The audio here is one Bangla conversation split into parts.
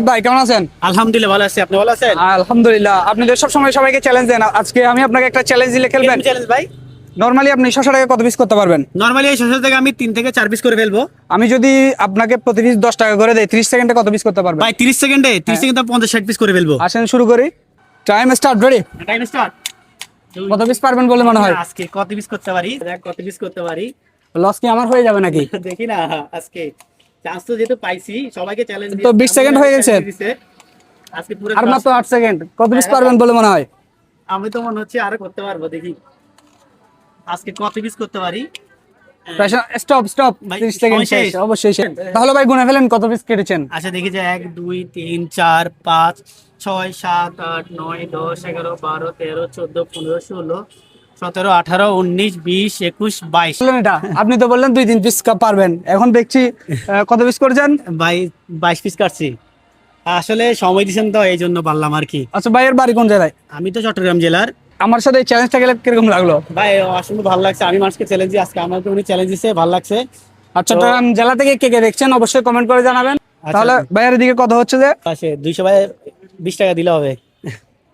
ভাই কেমন আছেন? আলহামদুলিল্লাহ ভালো আছি। আপনি ভালো আছেন? আলহামদুলিল্লাহ। আপনি তো সবসময় সবাইকে চ্যালেঞ্জ দেন, আজকে আমি আপনাকে একটা চ্যালেঞ্জ দিলে খেলবেন? চ্যালেঞ্জ ভাই। নরমালি আপনি 600 টাকা কত পিস করতে পারবেন? নরমালি এই শসা থেকে আমি 3 থেকে 4 পিস করে ফেলবো। আমি যদি আপনাকে প্রতি পিস 10 টাকা করে দেই, 30 সেকেন্ডে কত পিস করতে পারবেন? ভাই 30 সেকেন্ডে 30 সেকেন্ডে 50-60 পিস করে ফেলবো। আসেন শুরু করি। Time start, ready? Time start. কত পিস পারবেন বলে মনে হয়? আজকে কত পিস করতে পারি? দেখ কত পিস করতে পারি। লস কি আমার হয়ে যাবে নাকি? দেখি না আজকে চান্স তো যেহেতু পাইছি সবাইকে চ্যালেঞ্জ তো 20 সেকেন্ড হয়ে গেছে। আজকে পুরো আর মাত্র 8 সেকেন্ড। কত পিস পারবেন বলে মনে হয়? আমি তো মনে হচ্ছে আরো করতে পারবো, দেখি আজকে কত পিস করতে পারি। স্টপ স্টপ, ভাই, 30 সেকেন্ড সময় শেষ। শেষ, অবশ্যই শেষ। তাহলে ভাই গুনে ফেলেন কত পিস কেটেছেন। আচ্ছা দেখি যে 1 2 3 4 5 6 7 8 9 10 11 12 13 14 15 16 17 18 19 20 21 22। বললেন এটা, আপনি তো বললেন 2-3 পিস পারবেন, এখন দেখছি কত পিস করেছেন? ভাই 22 পিস কাটছি। আসলে সময় দিয়েছেন তো এই জন্য পারলাম আর কি। আচ্ছা, ভাইয়ের বাড়ি কোন জায়গায়? আমি তো চট্টগ্রাম জেলার। আমার সাথে এই চ্যালেঞ্জটা গেলে কিরকম লাগলো? ভাই আসলে ভালো লাগছে, আমি মানুষকে চ্যালেঞ্জ দিই, আজকে আমাকে উনি চ্যালেঞ্জ দিছে, ভালো লাগছে। আর চট্টগ্রাম জেলা থেকে কে কে দেখছেন অবশ্যই কমেন্ট করে জানাবেন। তাহলে ভাইয়ের দিকে কথা হচ্ছে যে পাশে 200 ভাই 20 টাকা দিলে হবে।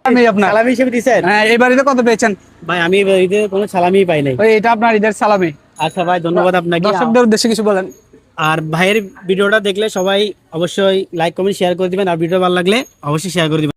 আমি আপনার সালামি হিসেবে দিছেন? হ্যাঁ, এই বাড়িতে কত পেয়েছেন? ভাই আমি ঈদের কোনো সালামি পাই নাই। ওই এটা আপনার ঈদের সালামি। আচ্ছা ভাই ধন্যবাদ আপনাকে। দর্শকদের উদ্দেশ্যে কিছু বলেন। আর ভাইয়ের ভিডিওটা দেখলে সবাই অবশ্যই লাইক কমেন্ট শেয়ার করে দিবেন, আর ভিডিও ভালো লাগলে অবশ্যই শেয়ার করে দিবেন।